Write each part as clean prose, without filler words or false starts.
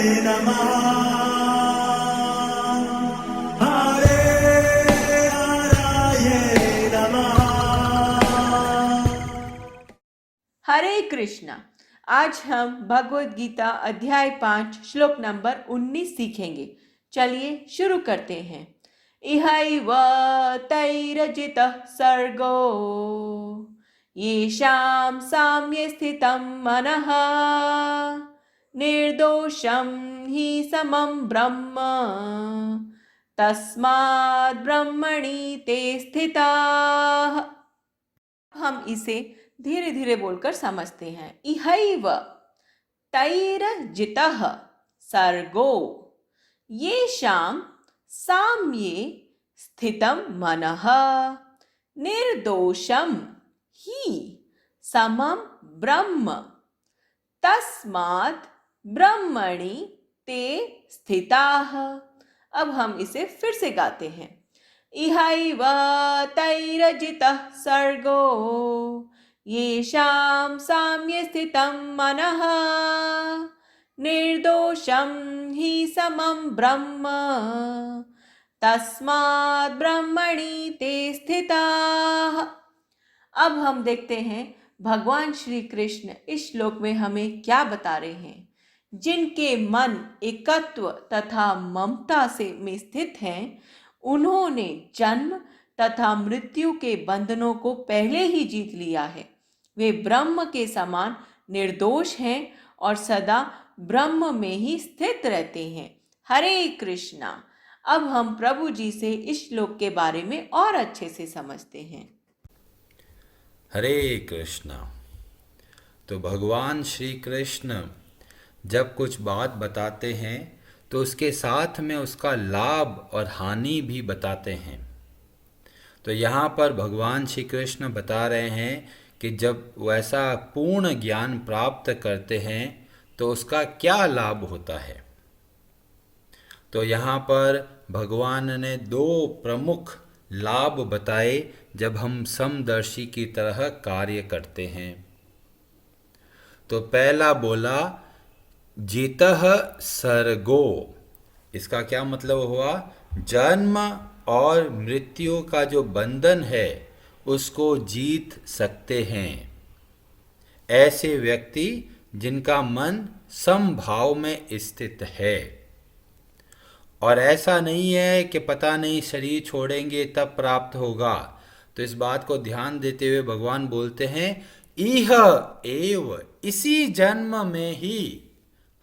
नमः हरे हराये नमः। हरे कृष्णा। आज हम भगवद गीता अध्याय 5 श्लोक नंबर 19 सीखेंगे। चलिए शुरू करते हैं। इहैव तैरजितः सर्गो येषां साम्ये स्थितं मनः निर्दोषं हि समं ब्रह्म तस्माद् ब्रह्मणि ते स्थिताः। हम इसे धीरे धीरे बोलकर समझते हैं। इहैव तैरजितः सर्गो येषां साम्ये स्थितं मनः निर्दोषं हि समं ब्रह्म तस्मात् ब्रह्मणि ते स्थिताः। अब हम इसे फिर से गाते हैं। इहैव तैरजितः सर्गो येषां साम्ये स्थितं मनः निर्दोषं हि समं ब्रह्म तस्माद् ब्रह्मणि ते स्थिताः। अब हम देखते हैं भगवान श्री कृष्ण इस श्लोक में हमें क्या बता रहे हैं। जिनके मन एकत्व तथा ममता से में स्थित हैं, उन्होंने जन्म तथा मृत्यु के बंधनों को पहले ही जीत लिया है। वे ब्रह्म के समान निर्दोष हैं और सदा ब्रह्म में ही स्थित रहते हैं। हरे कृष्णा। अब हम प्रभु जी से इस श्लोक के बारे में और अच्छे से समझते हैं। हरे कृष्णा। तो भगवान श्री कृष्ण जब कुछ बात बताते हैं तो उसके साथ में उसका लाभ और हानि भी बताते हैं। तो यहाँ पर भगवान श्री कृष्ण बता रहे हैं कि जब वैसा पूर्ण ज्ञान प्राप्त करते हैं तो उसका क्या लाभ होता है। तो यहाँ पर भगवान ने दो प्रमुख लाभ बताए जब हम समदर्शी की तरह कार्य करते हैं। तो पहला बोला जितः सर्गो। इसका क्या मतलब हुआ? जन्म और मृत्यु का जो बंधन है उसको जीत सकते हैं ऐसे व्यक्ति जिनका मन समभाव में स्थित है। और ऐसा नहीं है कि पता नहीं शरीर छोड़ेंगे तब प्राप्त होगा। तो इस बात को ध्यान देते हुए भगवान बोलते हैं इह एव, इसी जन्म में ही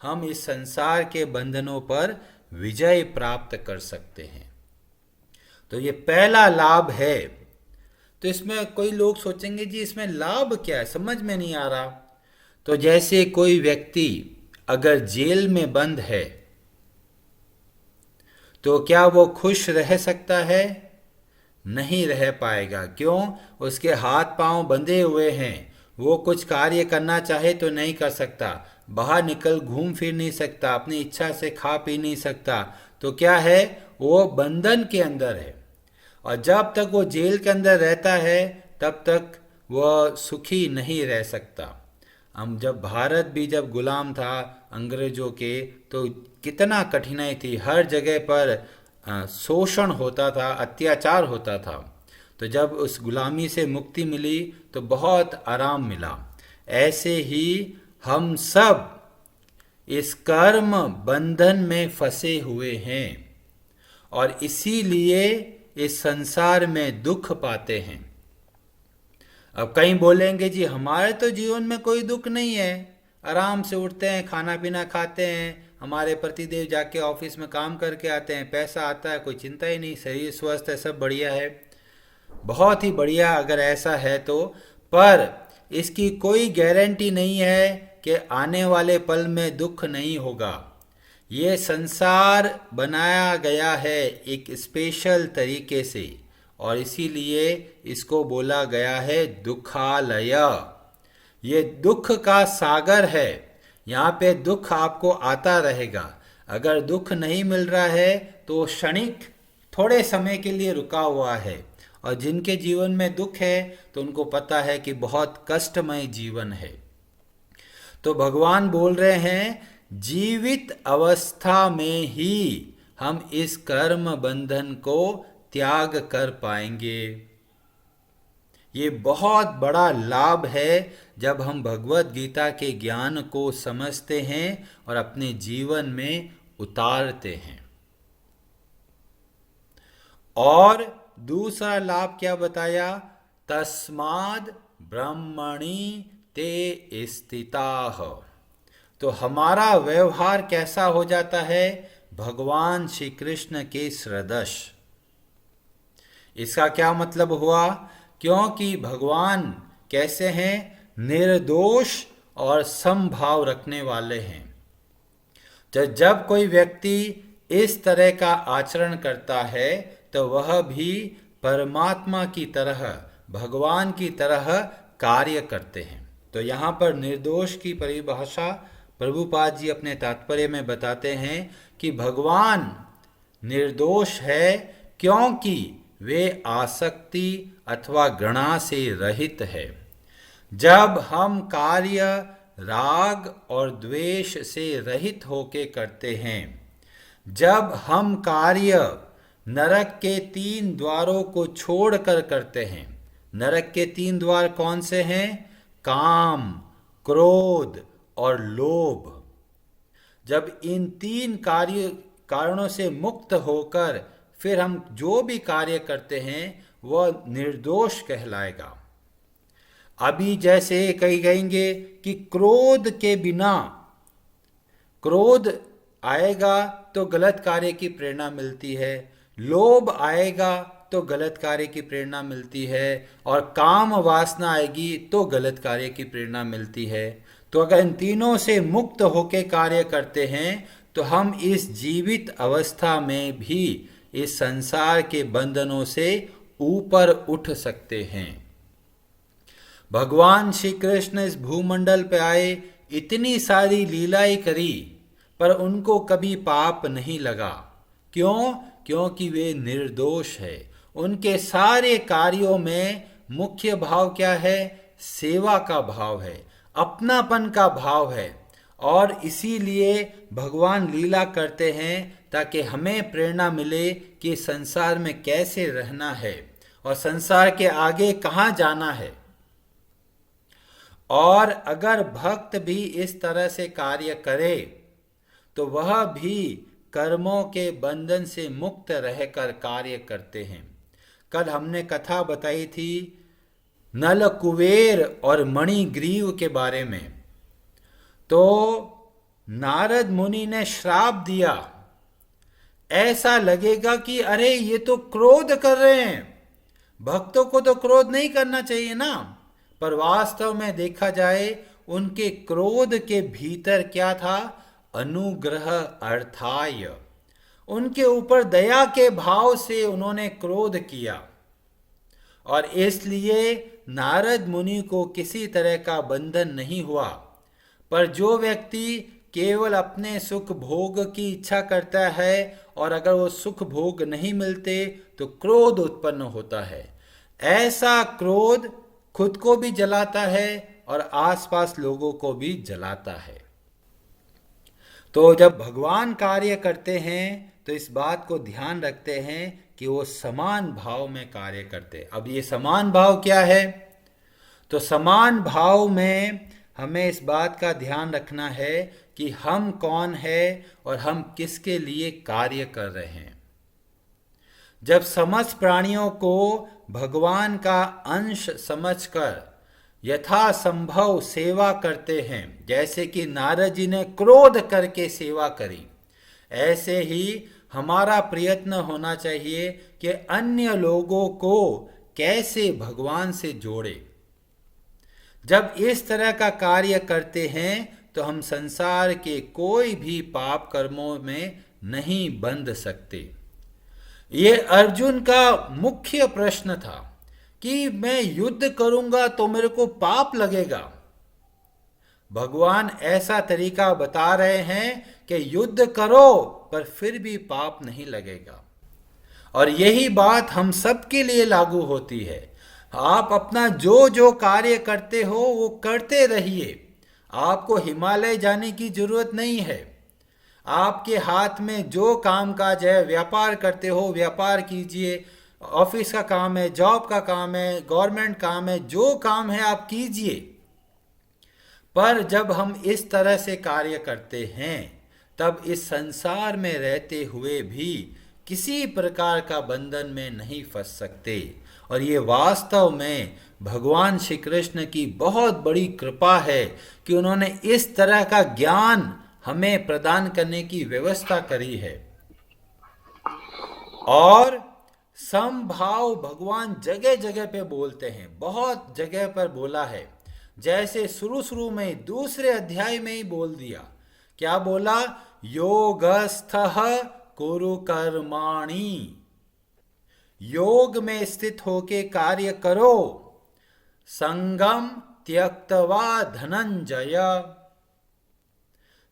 हम इस संसार के बंधनों पर विजय प्राप्त कर सकते हैं। तो ये पहला लाभ है। तो इसमें कोई लोग सोचेंगे जी इसमें लाभ क्या है, समझ में नहीं आ रहा। तो जैसे कोई व्यक्ति अगर जेल में बंद है तो क्या वो खुश रह सकता है? नहीं रह पाएगा। क्यों? उसके हाथ पांव बंधे हुए हैं, वो कुछ कार्य करना चाहे तो नहीं कर सकता, बाहर निकल घूम फिर नहीं सकता, अपनी इच्छा से खा पी नहीं सकता। तो क्या है? वो बंधन के अंदर है। और जब तक वो जेल के अंदर रहता है तब तक वह सुखी नहीं रह सकता। हम जब भारत भी जब गुलाम था अंग्रेजों के तो कितना कठिनाई थी, हर जगह पर शोषण होता था, अत्याचार होता था। तो जब उस गुलामी से मुक्ति मिली तो बहुत आराम मिला। ऐसे ही हम सब इस कर्म बंधन में फंसे हुए हैं और इसीलिए इस संसार में दुख पाते हैं। अब कहीं बोलेंगे जी हमारे तो जीवन में कोई दुख नहीं है, आराम से उठते हैं, खाना पीना खाते हैं, हमारे पतिदेव जाके ऑफिस में काम करके आते हैं, पैसा आता है, कोई चिंता ही नहीं, शरीर स्वस्थ है, सब बढ़िया है। बहुत ही बढ़िया अगर ऐसा है तो, पर इसकी कोई गारंटी नहीं है कि आने वाले पल में दुख नहीं होगा। ये संसार बनाया गया है एक स्पेशल तरीके से और इसीलिए इसको बोला गया है दुखालय। ये दुख का सागर है, यहाँ पे दुख आपको आता रहेगा। अगर दुख नहीं मिल रहा है तो क्षणिक थोड़े समय के लिए रुका हुआ है, और जिनके जीवन में दुख है तो उनको पता है कि बहुत कष्टमय जीवन है। तो भगवान बोल रहे हैं जीवित अवस्था में ही हम इस कर्म बंधन को त्याग कर पाएंगे। ये बहुत बड़ा लाभ है जब हम भगवत गीता के ज्ञान को समझते हैं और अपने जीवन में उतारते हैं। और दूसरा लाभ क्या बताया? तस्माद् ब्रह्मणि ते स्थिताः। तो हमारा व्यवहार कैसा हो जाता है? भगवान श्री कृष्ण के सदृश। इसका क्या मतलब हुआ? क्योंकि भगवान कैसे हैं? निर्दोष और समभाव रखने वाले हैं। जब कोई व्यक्ति इस तरह का आचरण करता है तो वह भी परमात्मा की तरह, भगवान की तरह कार्य करते हैं। तो यहाँ पर निर्दोष की परिभाषा प्रभुपाद जी अपने तात्पर्य में बताते हैं कि भगवान निर्दोष है क्योंकि वे आसक्ति अथवा घृणा से रहित है। जब हम कार्य राग और द्वेष से रहित होके करते हैं, जब हम कार्य नरक के 3 द्वारों को छोड़कर करते हैं। नरक के 3 द्वार कौन से हैं? काम, क्रोध और लोभ। जब इन 3 कारणों से मुक्त होकर फिर हम जो भी कार्य करते हैं वह निर्दोष कहलाएगा। अभी जैसे कई कहेंगे कि क्रोध के बिना, क्रोध आएगा तो गलत कार्य की प्रेरणा मिलती है, लोभ आएगा तो गलत कार्य की प्रेरणा मिलती है, और काम वासना आएगी तो गलत कार्य की प्रेरणा मिलती है। तो अगर इन तीनों से मुक्त होकर कार्य करते हैं तो हम इस जीवित अवस्था में भी इस संसार के बंधनों से ऊपर उठ सकते हैं। भगवान श्री कृष्ण इस भूमंडल पे आए, इतनी सारी लीलाएं करी, पर उनको कभी पाप नहीं लगा। क्यों? क्योंकि वे निर्दोष है। उनके सारे कार्यों में मुख्य भाव क्या है? सेवा का भाव है, अपनापन का भाव है। और इसीलिए भगवान लीला करते हैं ताकि हमें प्रेरणा मिले कि संसार में कैसे रहना है और संसार के आगे कहाँ जाना है। और अगर भक्त भी इस तरह से कार्य करे तो वह भी कर्मों के बंधन से मुक्त रहकर कार्य करते हैं। कल हमने कथा बताई थी नल कुबेर और मणिग्रीव के बारे में। तो नारद मुनि ने श्राप दिया, ऐसा लगेगा कि अरे ये तो क्रोध कर रहे हैं, भक्तों को तो क्रोध नहीं करना चाहिए ना। पर वास्तव में देखा जाए उनके क्रोध के भीतर क्या था? अनुग्रह अर्थाय, उनके ऊपर दया के भाव से उन्होंने क्रोध किया। और इसलिए नारद मुनि को किसी तरह का बंधन नहीं हुआ। पर जो व्यक्ति केवल अपने सुख भोग की इच्छा करता है और अगर वो सुख भोग नहीं मिलते तो क्रोध उत्पन्न होता है। ऐसा क्रोध खुद को भी जलाता है और आसपास लोगों को भी जलाता है। तो जब भगवान कार्य करते हैं तो इस बात को ध्यान रखते हैं कि वो समान भाव में कार्य करते। अब ये समान भाव क्या है? तो समान भाव में हमें इस बात का ध्यान रखना है कि हम कौन है और हम किसके लिए कार्य कर रहे हैं। जब समस्त प्राणियों को भगवान का अंश समझकर यथासंभव सेवा करते हैं, जैसे कि नारद जी ने क्रोध करके सेवा करी, ऐसे ही हमारा प्रयत्न होना चाहिए कि अन्य लोगों को कैसे भगवान से जोड़े। जब इस तरह का कार्य करते हैं तो हम संसार के कोई भी पाप कर्मों में नहीं बंध सकते। ये अर्जुन का मुख्य प्रश्न था कि मैं युद्ध करूंगा तो मेरे को पाप लगेगा। भगवान ऐसा तरीका बता रहे हैं कि युद्ध करो पर फिर भी पाप नहीं लगेगा। और यही बात हम सब के लिए लागू होती है। आप अपना जो जो कार्य करते हो वो करते रहिए। आपको हिमालय जाने की जरूरत नहीं है। आपके हाथ में जो काम काज है, व्यापार करते हो व्यापार कीजिए, ऑफिस का काम है, जॉब का काम है, गवर्नमेंट काम है, जो काम है आप कीजिए। पर जब हम इस तरह से कार्य करते हैं तब इस संसार में रहते हुए भी किसी प्रकार का बंधन में नहीं फंस सकते। और ये वास्तव में भगवान श्री कृष्ण की बहुत बड़ी कृपा है कि उन्होंने इस तरह का ज्ञान हमें प्रदान करने की व्यवस्था करी है। और समभाव भगवान जगह जगह पे बोलते हैं, बहुत जगह पर बोला है। जैसे शुरू में दूसरे अध्याय में ही बोल दिया, क्या बोला? योगस्थः कुरु कर्माणि, योग में स्थित होके कार्य करो। संगम त्यक्त्वा धनंजय,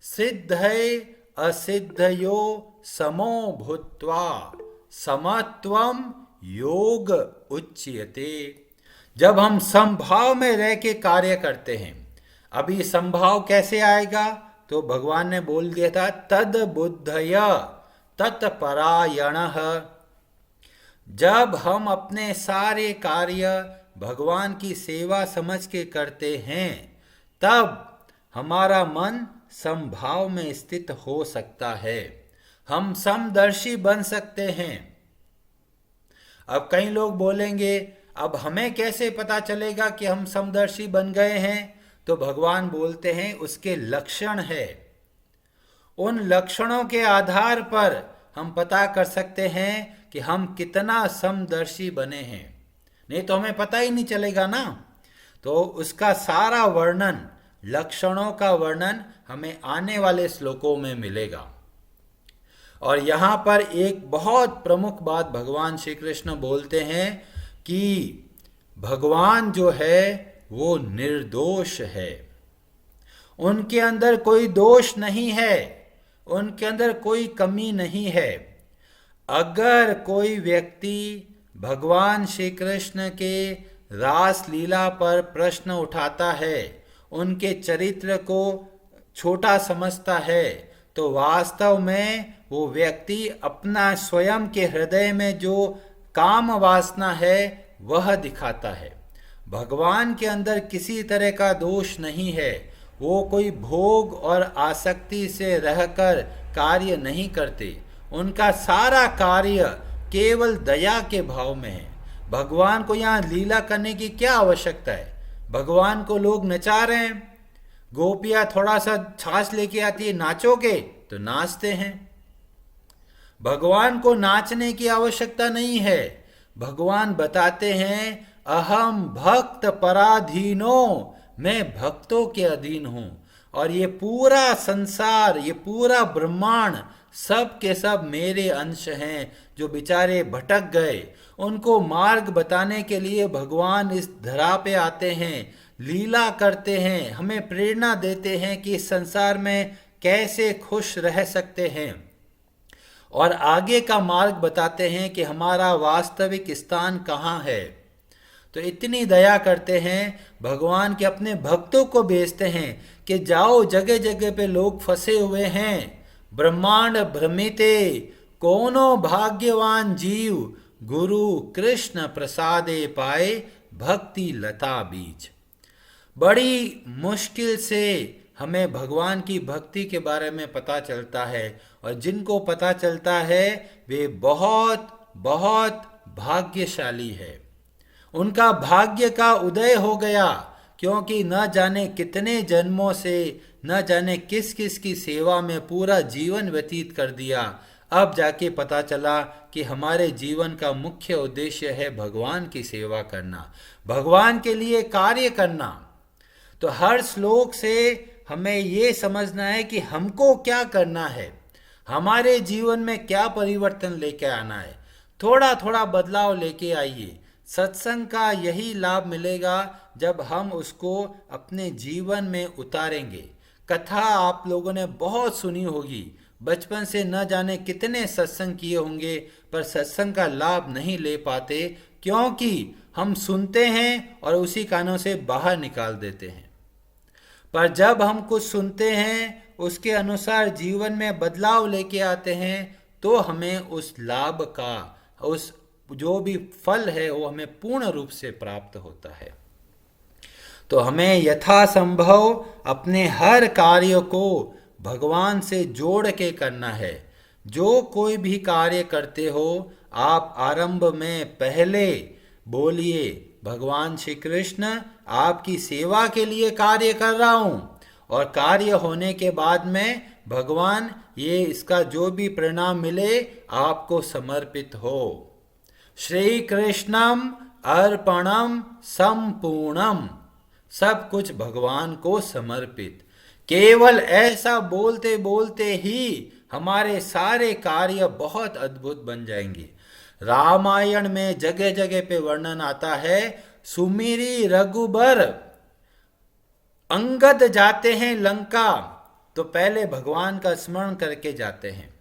सिद्धये असिद्धयो समो भूत्वा समत्वम योग उच्यते। जब हम समभाव में रह के कार्य करते हैं, अभी समभाव कैसे आएगा? तो भगवान ने बोल दिया था तद बुद्धय तत्परायणः। जब हम अपने सारे कार्य भगवान की सेवा समझ के करते हैं तब हमारा मन समभाव में स्थित हो सकता है, हम समदर्शी बन सकते हैं। अब कई लोग बोलेंगे अब हमें कैसे पता चलेगा कि हम समदर्शी बन गए हैं? तो भगवान बोलते हैं उसके लक्षण है। उन लक्षणों के आधार पर हम पता कर सकते हैं कि हम कितना समदर्शी बने हैं, नहीं तो हमें पता ही नहीं चलेगा ना। तो उसका सारा वर्णन, लक्षणों का वर्णन हमें आने वाले श्लोकों में मिलेगा। और यहाँ पर एक बहुत प्रमुख बात भगवान श्री कृष्ण बोलते हैं कि भगवान जो है वो निर्दोष है, उनके अंदर कोई दोष नहीं है, उनके अंदर कोई कमी नहीं है। अगर कोई व्यक्ति भगवान श्री कृष्ण के रास लीला पर प्रश्न उठाता है, उनके चरित्र को छोटा समझता है, तो वास्तव में वो व्यक्ति अपना स्वयं के हृदय में जो काम वासना है वह दिखाता है। भगवान के अंदर किसी तरह का दोष नहीं है, वो कोई भोग और आसक्ति से रहकर कार्य नहीं करते, उनका सारा कार्य केवल दया के भाव में है। भगवान को यहाँ लीला करने की क्या आवश्यकता है? भगवान को लोग नचा रहे हैं, गोपियाँ थोड़ा सा छाछ लेके आती है, नाचोगे तो नाचते हैं। भगवान को नाचने की आवश्यकता नहीं है। भगवान बताते हैं अहम भक्त पराधीनो, मैं भक्तों के अधीन हूं। और ये पूरा संसार, ये पूरा ब्रह्मांड सब के सब मेरे अंश हैं। जो बेचारे भटक गए उनको मार्ग बताने के लिए भगवान इस धरा पे आते हैं, लीला करते हैं, हमें प्रेरणा देते हैं कि इस संसार में कैसे खुश रह सकते हैं, और आगे का मार्ग बताते हैं कि हमारा वास्तविक स्थान कहाँ है। तो इतनी दया करते हैं भगवान के अपने भक्तों को भेजते हैं कि जाओ, जगह जगह पे लोग फंसे हुए हैं, ब्रह्मांड भ्रमिते कोनो भाग्यवान जीव, गुरु कृष्ण प्रसादे पाए भक्ति लता बीज। बड़ी मुश्किल से हमें भगवान की भक्ति के बारे में पता चलता है, और जिनको पता चलता है वे बहुत बहुत भाग्यशाली है। उनका भाग्य का उदय हो गया, क्योंकि न जाने कितने जन्मों से, न जाने किस किस की सेवा में पूरा जीवन व्यतीत कर दिया। अब जाके पता चला कि हमारे जीवन का मुख्य उद्देश्य है भगवान की सेवा करना, भगवान के लिए कार्य करना। तो हर श्लोक से हमें ये समझना है कि हमको क्या करना है, हमारे जीवन में क्या परिवर्तन लेके आना है। थोड़ा थोड़ा बदलाव लेके आइए। सत्संग का यही लाभ मिलेगा जब हम उसको अपने जीवन में उतारेंगे। कथा आप लोगों ने बहुत सुनी होगी, बचपन से न जाने कितने सत्संग किए होंगे, पर सत्संग का लाभ नहीं ले पाते, क्योंकि हम सुनते हैं और उसी कानों से बाहर निकाल देते हैं। पर जब हम कुछ सुनते हैं, उसके अनुसार जीवन में बदलाव लेके आते हैं, तो हमें उस लाभ का, उस जो भी फल है वो हमें पूर्ण रूप से प्राप्त होता है। तो हमें यथासंभव अपने हर कार्य को भगवान से जोड़ के करना है। जो कोई भी कार्य करते हो, आप आरंभ में पहले बोलिए, भगवान श्री कृष्ण आपकी सेवा के लिए कार्य कर रहा हूं, और कार्य होने के बाद में भगवान ये इसका जो भी परिणाम मिले आपको समर्पित हो। श्री कृष्णम अर्पणम संपूर्णम, सब कुछ भगवान को समर्पित। केवल ऐसा बोलते बोलते ही हमारे सारे कार्य बहुत अद्भुत बन जाएंगे। रामायण में जगह जगह पे वर्णन आता है, सुमिरी रघुबर, अंगद जाते हैं लंका तो पहले भगवान का स्मरण करके जाते हैं।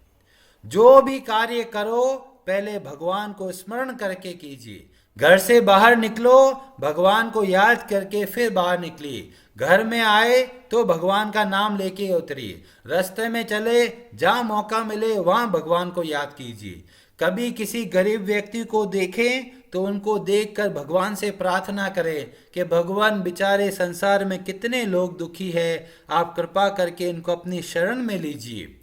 जो भी कार्य करो पहले भगवान को स्मरण करके कीजिए। घर से बाहर निकलो, भगवान को याद करके फिर बाहर निकलिए। घर में आए तो भगवान का नाम लेके उतरिए। रास्ते में चले, जहाँ मौका मिले वहाँ भगवान को याद कीजिए। कभी किसी गरीब व्यक्ति को देखें तो उनको देखकर भगवान से प्रार्थना करें कि भगवान, बेचारे संसार में कितने लोग दुखी है, आप कृपा करके इनको अपनी शरण में लीजिए।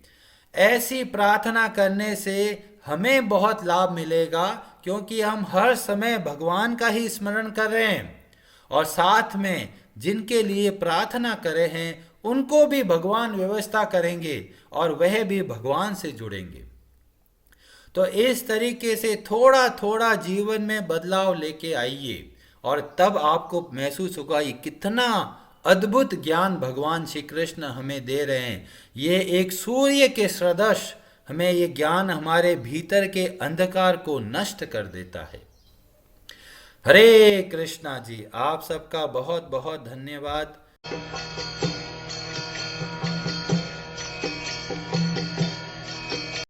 ऐसी प्रार्थना करने से हमें बहुत लाभ मिलेगा, क्योंकि हम हर समय भगवान का ही स्मरण कर रहे हैं, और साथ में जिनके लिए प्रार्थना कर रहे हैं उनको भी भगवान व्यवस्था करेंगे और वह भी भगवान से जुड़ेंगे। तो इस तरीके से थोड़ा थोड़ा जीवन में बदलाव लेके आइए, और तब आपको महसूस होगा ये कितना अद्भुत ज्ञान भगवान श्री कृष्ण हमें दे रहे हैं। ये एक सूर्य के सदृश हमें ये ज्ञान हमारे भीतर के अंधकार को नष्ट कर देता है। हरे कृष्णा जी, आप सबका बहुत बहुत धन्यवाद।